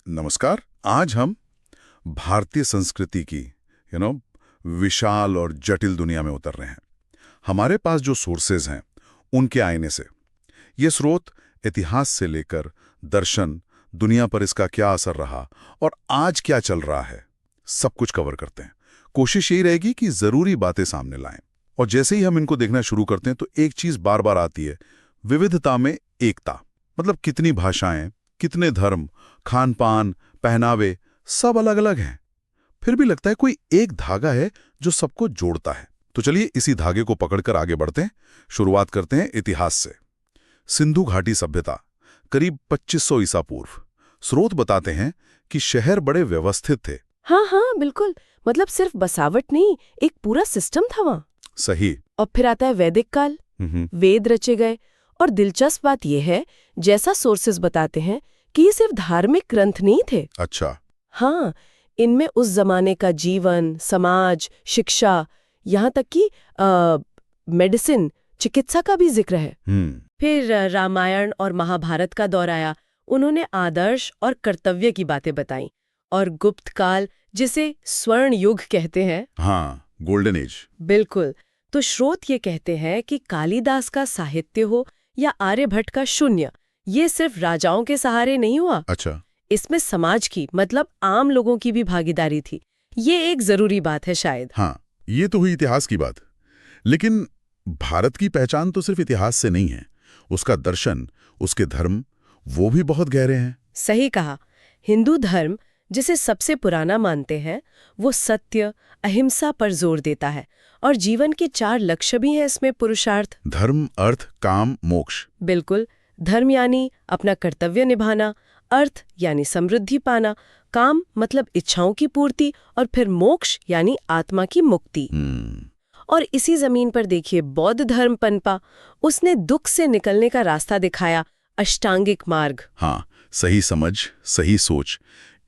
नमस्कार। आज हम भारतीय संस्कृति की विशाल और जटिल दुनिया में उतर रहे हैं। हमारे पास जो सोर्सेज हैं उनके आईने से ये स्रोत इतिहास से लेकर दर्शन, दुनिया पर इसका क्या असर रहा और आज क्या चल रहा है, सब कुछ कवर करते हैं। कोशिश यही रहेगी कि जरूरी बातें सामने लाएं। और जैसे ही हम इनको देखना शुरू करते हैं तो एक चीज बार बार आती है, विविधता में एकता। मतलब कितनी भाषाएं, कितने धर्म, खान पान, पहनावे सब अलग अलग हैं, फिर भी लगता है कोई एक धागा है जो सबको जोड़ता है। तो चलिए इसी धागे को पकड़कर आगे बढ़ते हैं। शुरुआत करते हैं इतिहास से। सिंधु घाटी सभ्यता करीब 2500 ईसा पूर्व। स्रोत बताते हैं कि शहर बड़े व्यवस्थित थे। हाँ, बिल्कुल। मतलब सिर्फ बसावट नहीं, एक पूरा सिस्टम था वहाँ। सही। और फिर आता है वैदिक काल। वेद रचे गए। और दिलचस्प बात यह है, जैसा सोर्सेज बताते हैं, कि ये सिर्फ धार्मिक ग्रंथ नहीं थे। अच्छा। हाँ, इनमें उस जमाने का जीवन, समाज, शिक्षा, यहाँ तक कि मेडिसिन, चिकित्सा का भी जिक्र है। फिर रामायण और महाभारत का दौर आया। उन्होंने आदर्श और कर्तव्य की बातें बताई। और गुप्त काल, जिसे स्वर्ण युग कहते हैं। हाँ, गोल्डन एज। बिल्कुल। तो स्रोत ये कहते हैं कि कालिदास का साहित्य हो या आर्यभट्ट का शून्य, ये सिर्फ राजाओं के सहारे नहीं हुआ। अच्छा। इसमें समाज की, मतलब आम लोगों की भी भागीदारी थी। ये एक जरूरी बात है शायद। हाँ, ये तो हुई इतिहास की बात। लेकिन भारत की पहचान तो सिर्फ इतिहास से नहीं है। उसका दर्शन, उसके धर्म, वो भी बहुत गहरे हैं। सही कहा। हिंदू धर्म, जिसे सबसे पुराना मानते हैं, वो सत्य, अहिंसा पर जोर देता है। और जीवन के 4 लक्ष्य भी हैं इसमें। पुरुषार्थ, धर्म, अर्थ, काम, मोक्ष। बिल्कुल। धर्म यानी अपना कर्तव्य निभाना, अर्थ यानी समृद्धि पाना, काम मतलब इच्छाओं की पूर्ति, और फिर मोक्ष यानी आत्मा की मुक्ति। और इसी जमीन पर देखिए बौद्ध धर्म पनपा। उसने दुख से निकलने का रास्ता दिखाया, अष्टांगिक मार्ग। हाँ, सही समझ, सही सोच,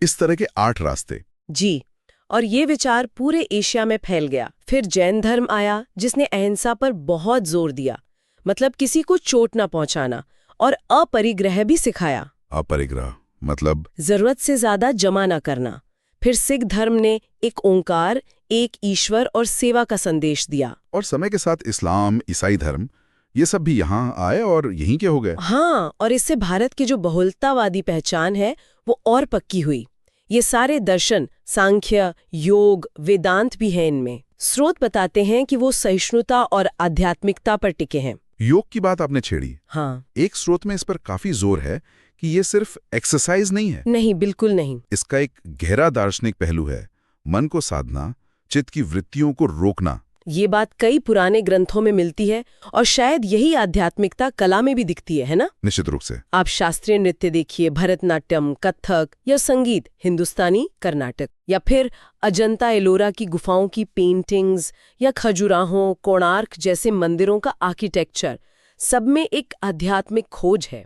इस तरह के 8 रास्ते। जी। और ये विचार पूरे एशिया में फैल गया। फिर जैन धर्म आया, जिसने अहिंसा पर बहुत जोर दिया। मतलब किसी को चोट ना पहुंचाना, और अपरिग्रह भी सिखाया। अपरिग्रह मतलब जरूरत से ज्यादा जमा ना करना। फिर सिख धर्म ने एक ओंकार, एक ईश्वर और सेवा का संदेश दिया। और समय के साथ इस्लाम, ईसाई धर्म, ये सब भी यहाँ आए और यहीं के हो गए। हाँ, और इससे भारत की जो बहुलतावादी पहचान है वो और पक्की हुई। ये सारे दर्शन, सांख्य, योग, वेदांत भी हैं इनमें। स्रोत बताते हैं कि वो सहिष्णुता और आध्यात्मिकता पर टिके हैं। योग की बात आपने छेड़ी। हाँ। एक स्रोत में इस पर काफी जोर है कि ये सिर्फ एक्सरसाइज नहीं है। नहीं, बिल्कुल नहीं। इसका एक गहरा दार्शनिक पहलू है। मन को साधना, चित्त की वृत्तियों को रोकना। ये बात कई पुराने ग्रंथों में मिलती है, और शायद यही आध्यात्मिकता कला में भी दिखती है ना? निश्चित रूप से। आप शास्त्रीय नृत्य देखिए, भरतनाट्यम, कथक, या संगीत, हिंदुस्तानी, कर्नाटक, या फिर अजंता एलोरा की गुफाओं की पेंटिंग्स, या खजुराहों, कोणार्क जैसे मंदिरों का आर्किटेक्चर, सब में एक आध्यात्मिक खोज है।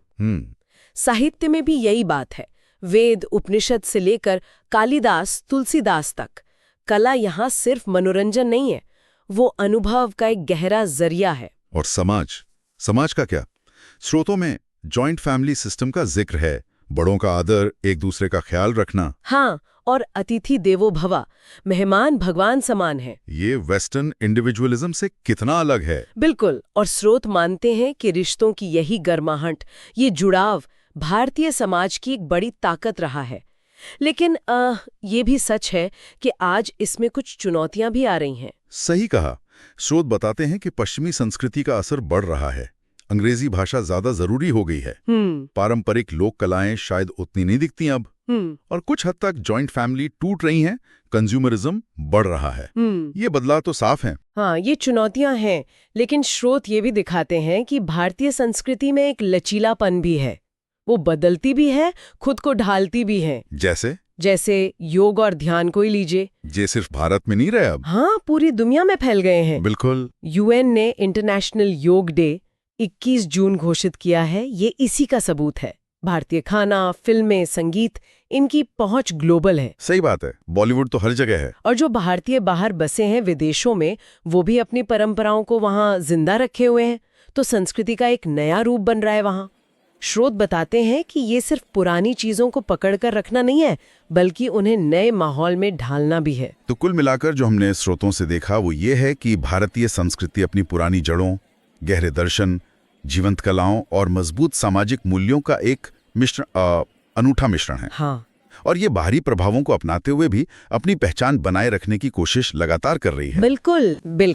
साहित्य में भी यही बात है। वेद, उपनिषद से लेकर कालिदास, तुलसीदास तक, कला यहाँ सिर्फ मनोरंजन नहीं है, वो अनुभव का एक गहरा जरिया है। और समाज का क्या? स्रोतों में जॉइंट फैमिली सिस्टम का जिक्र है। बड़ों का आदर, एक दूसरे का ख्याल रखना। हाँ, और अतिथि देवो भव, मेहमान भगवान समान है। ये वेस्टर्न इंडिविजुअलिज्म से कितना अलग है। बिल्कुल। और स्रोत मानते हैं कि रिश्तों की यही गर्माहट, ये जुड़ाव भारतीय समाज की एक बड़ी ताकत रहा है। लेकिन ये भी सच है कि आज इसमें कुछ चुनौतियां भी आ रही हैं। सही कहा। स्रोत बताते हैं कि पश्चिमी संस्कृति का असर बढ़ रहा है। अंग्रेजी भाषा ज्यादा जरूरी हो गई है। पारंपरिक लोक कलाएं शायद उतनी नहीं दिखती अब। और कुछ हद तक जॉइंट फैमिली टूट रही हैं, कंज्यूमरिज्म बढ़ रहा है। ये बदलाव तो साफ है। हाँ, ये चुनौतियां हैं, लेकिन स्रोत ये भी दिखाते हैं कि भारतीय संस्कृति में एक लचीलापन भी है। वो बदलती भी है, खुद को ढालती भी है। जैसे योग और ध्यान को ही लीजिए। ये सिर्फ भारत में नहीं रहे अब। हाँ, पूरी दुनिया में फैल गए हैं। बिल्कुल। यूएन ने इंटरनेशनल योग डे 21 जून घोषित किया है। ये इसी का सबूत है। भारतीय खाना, फिल्में, संगीत, इनकी पहुंच ग्लोबल है। सही बात है। बॉलीवुड तो हर जगह है। और जो भारतीय बाहर बसे हैं विदेशों में, वो भी अपनी परंपराओं को वहां जिंदा रखे हुए हैं। तो संस्कृति का एक नया रूप बन रहा है वहां। स्रोत बताते हैं कि ये सिर्फ पुरानी चीजों को पकड़कर रखना नहीं है, बल्कि उन्हें नए माहौल में ढालना भी है। तो कुल मिलाकर जो हमने स्रोतों से देखा वो ये है कि भारतीय संस्कृति अपनी पुरानी जड़ों, गहरे दर्शन, जीवंत कलाओं और मजबूत सामाजिक मूल्यों का एक अनूठा मिश्रण है। हाँ। और ये बाहरी प्रभावों को अपनाते हुए भी अपनी पहचान बनाए रखने की कोशिश लगातार कर रही है। बिल्कुल बिल्कुल।